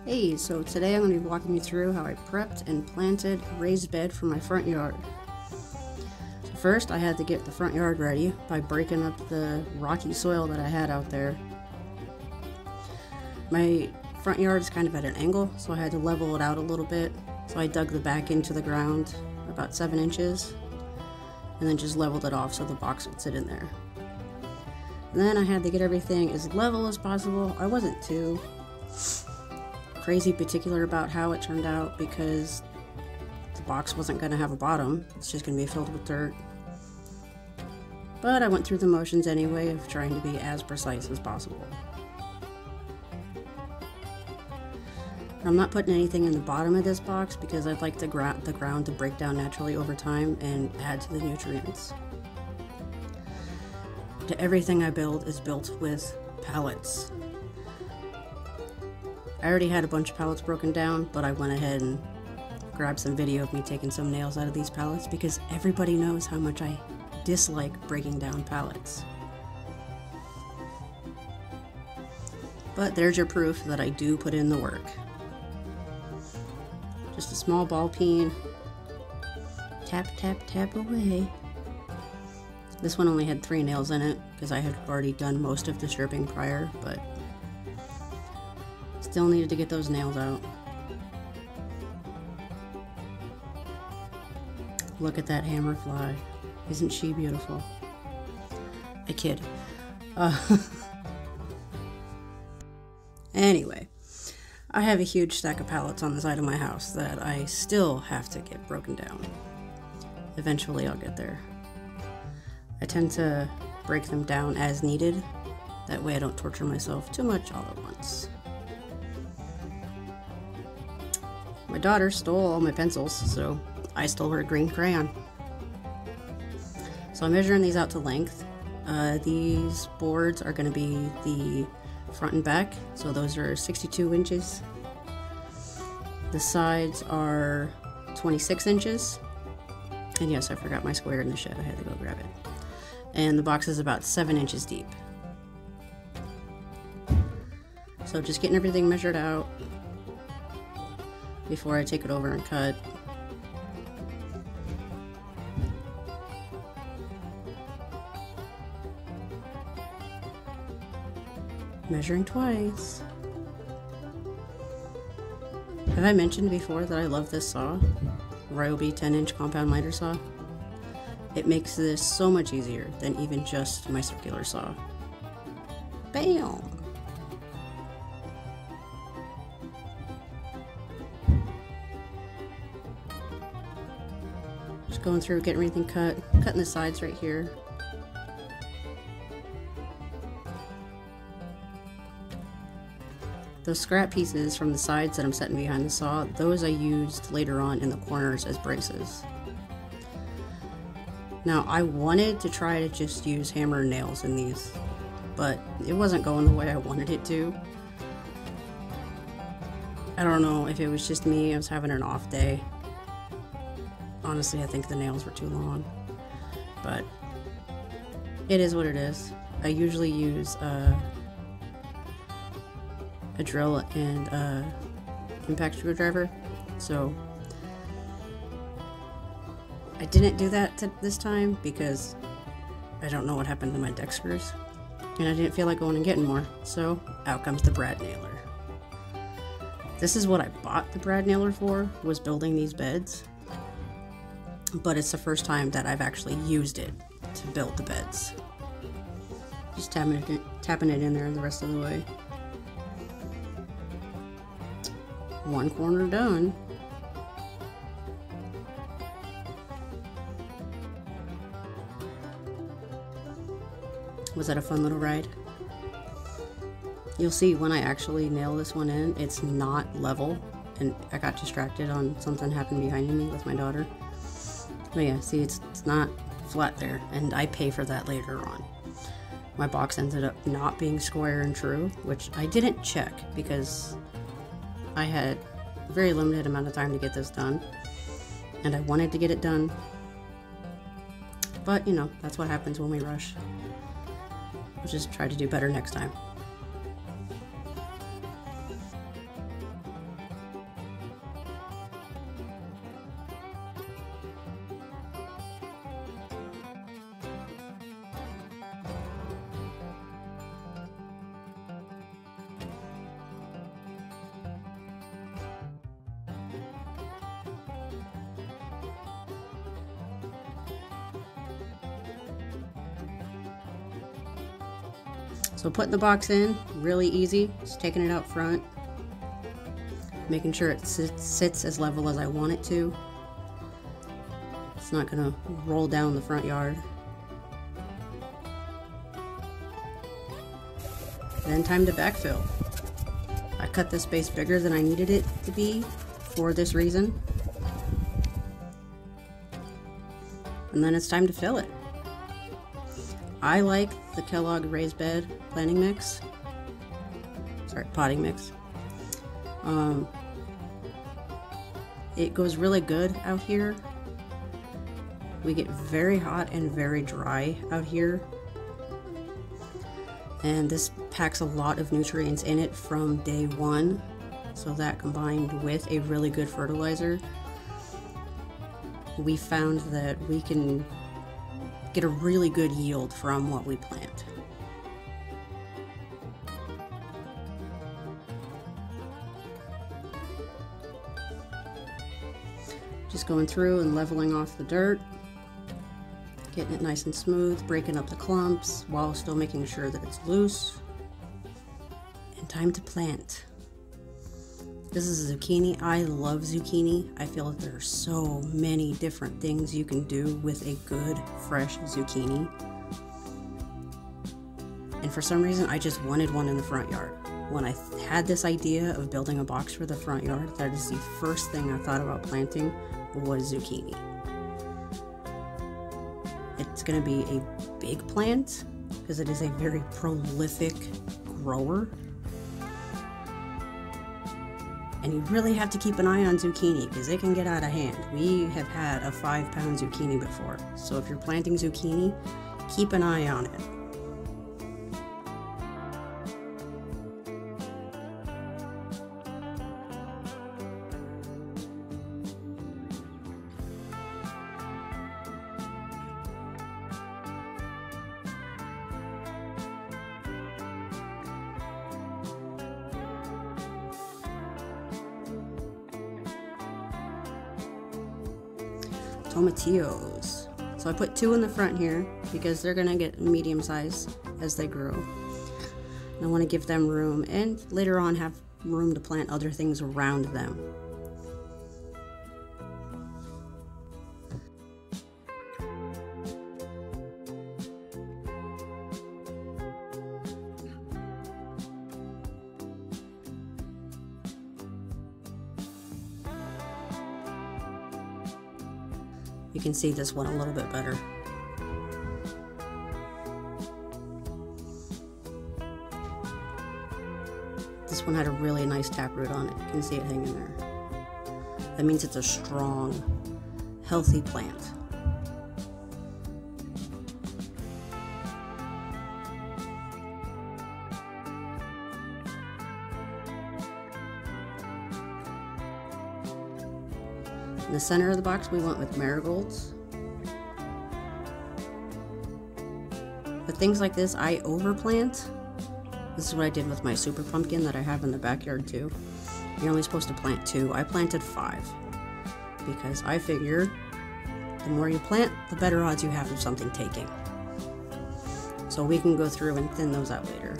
Hey, so today I'm going to be walking you through how I prepped and planted a raised bed for my front yard. So first I had to get the front yard ready by breaking up the rocky soil that I had out there. My front yard is kind of at an angle, so I had to level it out a little bit. So I dug the back into the ground about 7 inches and then just leveled it off so the box would sit in there. And then I had to get everything as level as possible. I wasn't too crazy particular about how it turned out because the box wasn't going to have a bottom. It's just going to be filled with dirt. But I went through the motions anyway of trying to be as precise as possible. I'm not putting anything in the bottom of this box because I'd like the ground to break down naturally over time and add to the nutrients. Everything I build is built with pallets. I already had a bunch of pallets broken down, but I went ahead and grabbed some video of me taking some nails out of these pallets because everybody knows how much I dislike breaking down pallets. But there's your proof that I do put in the work. Just a small ball peen. Tap, tap, tap away. This one only had 3 nails in it because I had already done most of the stripping prior, but still needed to get those nails out. Look at that hammer fly. Isn't she beautiful? I kid. Anyway, I have a huge stack of pallets on the side of my house that I still have to get broken down. Eventually I'll get there. I tend to break them down as needed. That way I don't torture myself too much all at once. My daughter stole all my pencils, so I stole her green crayon. So I'm measuring these out to length. These boards are going to be the front and back, so those are 62 inches. The sides are 26 inches. And yes, I forgot my square in the shed. I had to go grab it. And the box is about 7 inches deep. So just getting everything measured out before I take it over and cut. Measuring twice. Have I mentioned before that I love this saw? Ryobi 10-inch compound miter saw? It makes this so much easier than even just my circular saw. Bam! Just going through, getting everything cut, cutting the sides right here. Those scrap pieces from the sides that I'm setting behind the saw, those I used later on in the corners as braces. Now, I wanted to try to just use hammer and nails in these, but it wasn't going the way I wanted it to. I don't know if it was just me, I was having an off day. Honestly, I think the nails were too long, but it is what it is. I usually use a drill and an impact screwdriver, so I didn't do that this time because I don't know what happened to my deck screws, and I didn't feel like going and getting more, so out comes the brad nailer. This is what I bought the brad nailer for, was building these beds, but it's the first time that I've actually used it to build the beds. Just tapping it in there the rest of the way. One corner done. Was that a fun little ride? You'll see when I actually nail this one in, it's not level, and I got distracted on something happened behind me with my daughter. But yeah, see, it's not flat there, and I pay for that later on. My box ended up not being square and true, which I didn't check because I had a very limited amount of time to get this done, and I wanted to get it done. But, you know, that's what happens when we rush. We'll just try to do better next time. So putting the box in, really easy. Just taking it out front, making sure it sits as level as I want it to. It's not gonna roll down the front yard. Then time to backfill. I cut this space bigger than I needed it to be for this reason. And then it's time to fill it. I like the Kellogg raised bed planting mix. Sorry, potting mix. It goes really good out here. We get very hot and very dry out here. And this packs a lot of nutrients in it from day one. So that combined with a really good fertilizer, we found that we can get a really good yield from what we plant. Just going through and leveling off the dirt, getting it nice and smooth, breaking up the clumps while still making sure that it's loose. And time to plant. This is a zucchini. I love zucchini. I feel that there are so many different things you can do with a good, fresh zucchini. And for some reason, I just wanted one in the front yard. When I had this idea of building a box for the front yard, that is the first thing I thought about planting was zucchini. It's going to be a big plant because it is a very prolific grower. And you really have to keep an eye on zucchini because it can get out of hand. We have had a 5-pound zucchini before. So if you're planting zucchini, keep an eye on it. Tomatillos. So I put 2 in the front here because they're gonna get medium size as they grow. And I want to give them room and later on have room to plant other things around them. You can see this one a little bit better. This one had a really nice taproot on it. You can see it hanging there. That means it's a strong, healthy plant. In the center of the box, we went with marigolds. But things like this, I overplant. This is what I did with my super pumpkin that I have in the backyard too. You're only supposed to plant 2. I planted 5 because I figure the more you plant, the better odds you have of something taking. So we can go through and thin those out later.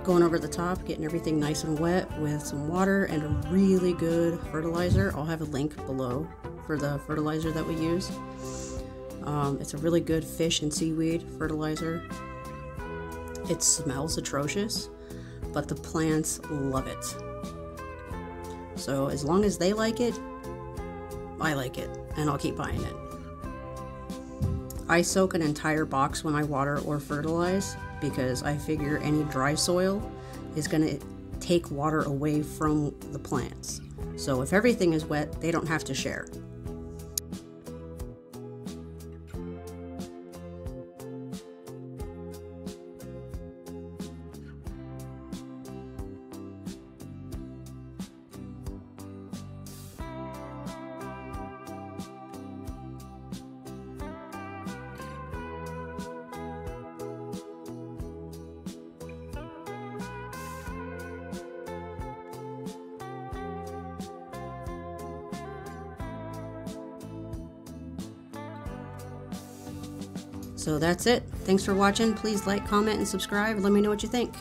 Going over the top, getting everything nice and wet with some water and a really good fertilizer. I'll have a link below for the fertilizer that we use. It's a really good fish and seaweed fertilizer. It smells atrocious, but the plants love it. So as long as they like it, I like it, and I'll keep buying it. I soak an entire box when I water or fertilize because I figure any dry soil is going to take water away from the plants. So if everything is wet, they don't have to share. So that's it. Thanks for watching. Please like, comment, and subscribe. Let me know what you think.